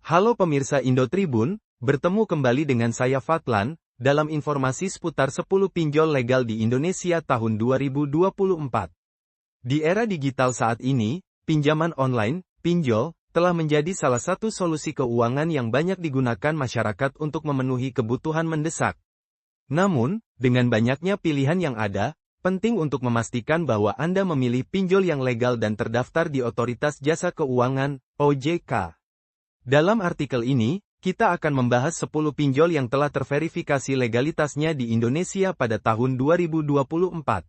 Halo pemirsa Indo Tribun, bertemu kembali dengan saya Fadlan, dalam informasi seputar 10 pinjol legal di Indonesia tahun 2024. Di era digital saat ini, pinjaman online, pinjol, telah menjadi salah satu solusi keuangan yang banyak digunakan masyarakat untuk memenuhi kebutuhan mendesak. Namun, dengan banyaknya pilihan yang ada, penting untuk memastikan bahwa Anda memilih pinjol yang legal dan terdaftar di Otoritas Jasa Keuangan, OJK. Dalam artikel ini, kita akan membahas 10 pinjol yang telah terverifikasi legalitasnya di Indonesia pada tahun 2024.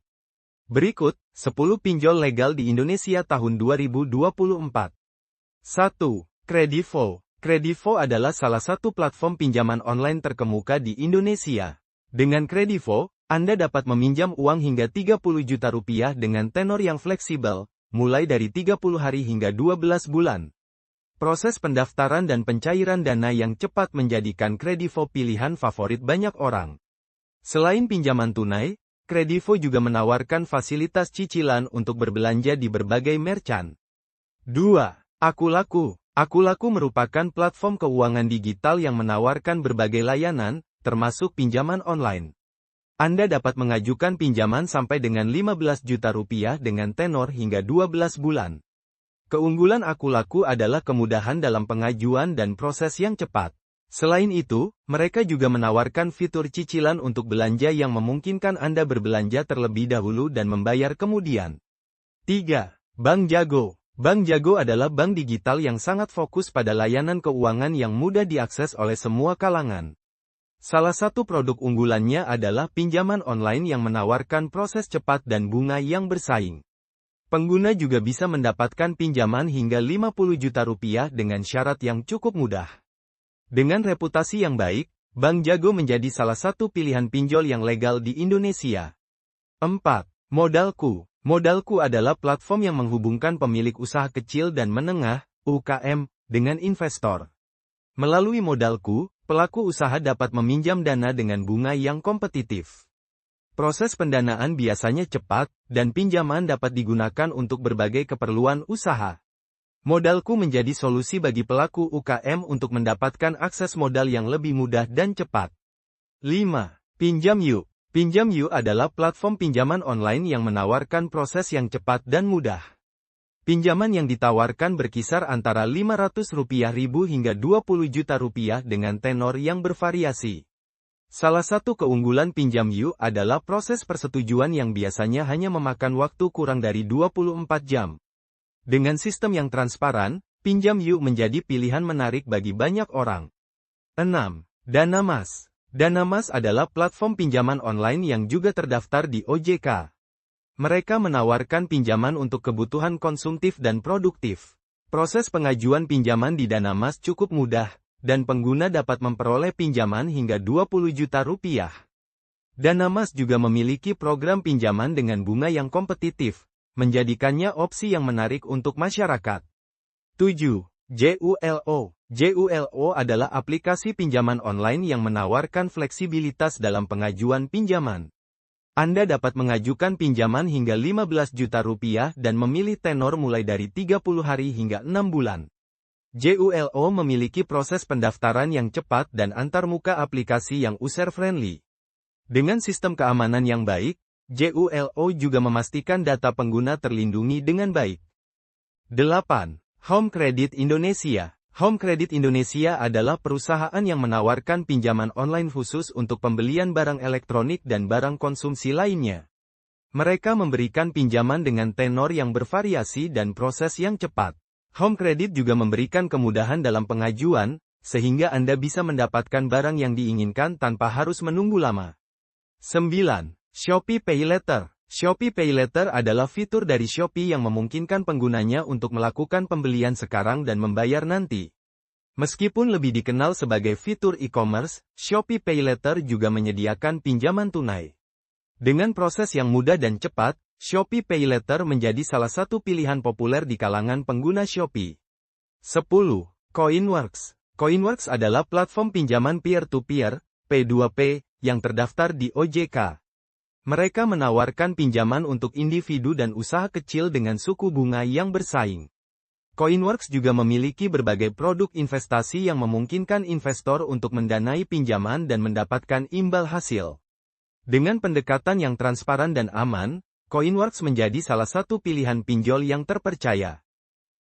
Berikut, 10 pinjol legal di Indonesia tahun 2024. 1. Kredivo. Kredivo adalah salah satu platform pinjaman online terkemuka di Indonesia. Dengan Kredivo, Anda dapat meminjam uang hingga 30 juta rupiah dengan tenor yang fleksibel, mulai dari 30 hari hingga 12 bulan. Proses pendaftaran dan pencairan dana yang cepat menjadikan Kredivo pilihan favorit banyak orang. Selain pinjaman tunai, Kredivo juga menawarkan fasilitas cicilan untuk berbelanja di berbagai merchant. 2. Akulaku. Akulaku merupakan platform keuangan digital yang menawarkan berbagai layanan, termasuk pinjaman online. Anda dapat mengajukan pinjaman sampai dengan 15 juta rupiah dengan tenor hingga 12 bulan. Keunggulan Akulaku adalah kemudahan dalam pengajuan dan proses yang cepat. Selain itu, mereka juga menawarkan fitur cicilan untuk belanja yang memungkinkan Anda berbelanja terlebih dahulu dan membayar kemudian. 3. Bank Jago. Bank Jago adalah bank digital yang sangat fokus pada layanan keuangan yang mudah diakses oleh semua kalangan. Salah satu produk unggulannya adalah pinjaman online yang menawarkan proses cepat dan bunga yang bersaing. Pengguna juga bisa mendapatkan pinjaman hingga 50 juta rupiah dengan syarat yang cukup mudah. Dengan reputasi yang baik, Bank Jago menjadi salah satu pilihan pinjol yang legal di Indonesia. 4. Modalku. Modalku adalah platform yang menghubungkan pemilik usaha kecil dan menengah, UKM, dengan investor. Melalui Modalku, pelaku usaha dapat meminjam dana dengan bunga yang kompetitif. Proses pendanaan biasanya cepat, dan pinjaman dapat digunakan untuk berbagai keperluan usaha. Modalku menjadi solusi bagi pelaku UKM untuk mendapatkan akses modal yang lebih mudah dan cepat. 5. Pinjam Yuk. Pinjam Yuk adalah platform pinjaman online yang menawarkan proses yang cepat dan mudah. Pinjaman yang ditawarkan berkisar antara Rp500.000 hingga Rp20 juta dengan tenor yang bervariasi. Salah satu keunggulan Pinjam Yuk adalah proses persetujuan yang biasanya hanya memakan waktu kurang dari 24 jam. Dengan sistem yang transparan, Pinjam Yuk menjadi pilihan menarik bagi banyak orang. 6. Danamas. Danamas adalah platform pinjaman online yang juga terdaftar di OJK. Mereka menawarkan pinjaman untuk kebutuhan konsumtif dan produktif. Proses pengajuan pinjaman di Danamas cukup mudah, dan pengguna dapat memperoleh pinjaman hingga 20 juta rupiah. Danamas juga memiliki program pinjaman dengan bunga yang kompetitif, menjadikannya opsi yang menarik untuk masyarakat. 7. JULO. JULO adalah aplikasi pinjaman online yang menawarkan fleksibilitas dalam pengajuan pinjaman. Anda dapat mengajukan pinjaman hingga 15 juta rupiah dan memilih tenor mulai dari 30 hari hingga 6 bulan. JULO memiliki proses pendaftaran yang cepat dan antarmuka aplikasi yang user-friendly. Dengan sistem keamanan yang baik, JULO juga memastikan data pengguna terlindungi dengan baik. 8. Home Credit Indonesia. Home Credit Indonesia adalah perusahaan yang menawarkan pinjaman online khusus untuk pembelian barang elektronik dan barang konsumsi lainnya. Mereka memberikan pinjaman dengan tenor yang bervariasi dan proses yang cepat. Home Credit juga memberikan kemudahan dalam pengajuan, sehingga Anda bisa mendapatkan barang yang diinginkan tanpa harus menunggu lama. 9. Shopee Pay Later. Shopee Pay Later adalah fitur dari Shopee yang memungkinkan penggunanya untuk melakukan pembelian sekarang dan membayar nanti. Meskipun lebih dikenal sebagai fitur e-commerce, Shopee Pay Later juga menyediakan pinjaman tunai. Dengan proses yang mudah dan cepat, Shopee Pay Later menjadi salah satu pilihan populer di kalangan pengguna Shopee. 10. Coinworks. Coinworks adalah platform pinjaman peer-to-peer, P2P, yang terdaftar di OJK. Mereka menawarkan pinjaman untuk individu dan usaha kecil dengan suku bunga yang bersaing. Coinworks juga memiliki berbagai produk investasi yang memungkinkan investor untuk mendanai pinjaman dan mendapatkan imbal hasil. Dengan pendekatan yang transparan dan aman, Coinworks menjadi salah satu pilihan pinjol yang terpercaya.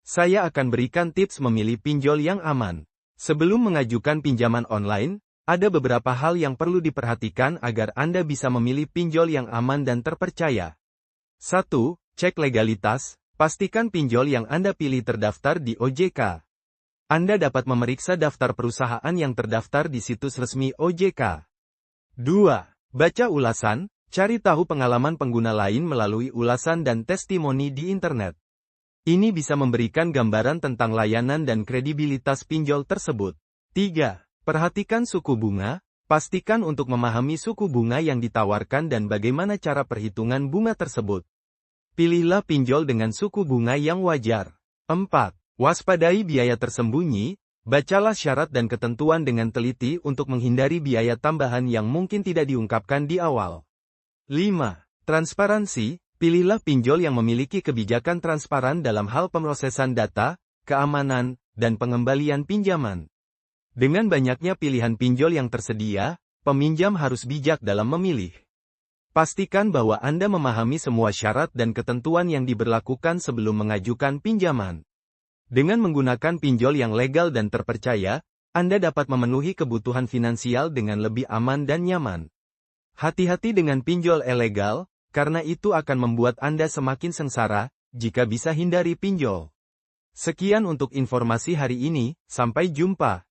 Saya akan berikan tips memilih pinjol yang aman. Sebelum mengajukan pinjaman online, ada beberapa hal yang perlu diperhatikan agar Anda bisa memilih pinjol yang aman dan terpercaya. 1. Cek legalitas. Pastikan pinjol yang Anda pilih terdaftar di OJK. Anda dapat memeriksa daftar perusahaan yang terdaftar di situs resmi OJK. 2. Baca ulasan, cari tahu pengalaman pengguna lain melalui ulasan dan testimoni di internet. Ini bisa memberikan gambaran tentang layanan dan kredibilitas pinjol tersebut. 3. Perhatikan suku bunga, pastikan untuk memahami suku bunga yang ditawarkan dan bagaimana cara perhitungan bunga tersebut. Pilihlah pinjol dengan suku bunga yang wajar. 4. Waspadai biaya tersembunyi, bacalah syarat dan ketentuan dengan teliti untuk menghindari biaya tambahan yang mungkin tidak diungkapkan di awal. 5. Transparansi, pilihlah pinjol yang memiliki kebijakan transparan dalam hal pemrosesan data, keamanan, dan pengembalian pinjaman. Dengan banyaknya pilihan pinjol yang tersedia, peminjam harus bijak dalam memilih. Pastikan bahwa Anda memahami semua syarat dan ketentuan yang diberlakukan sebelum mengajukan pinjaman. Dengan menggunakan pinjol yang legal dan terpercaya, Anda dapat memenuhi kebutuhan finansial dengan lebih aman dan nyaman. Hati-hati dengan pinjol ilegal, karena itu akan membuat Anda semakin sengsara, jika bisa hindari pinjol. Sekian untuk informasi hari ini, sampai jumpa.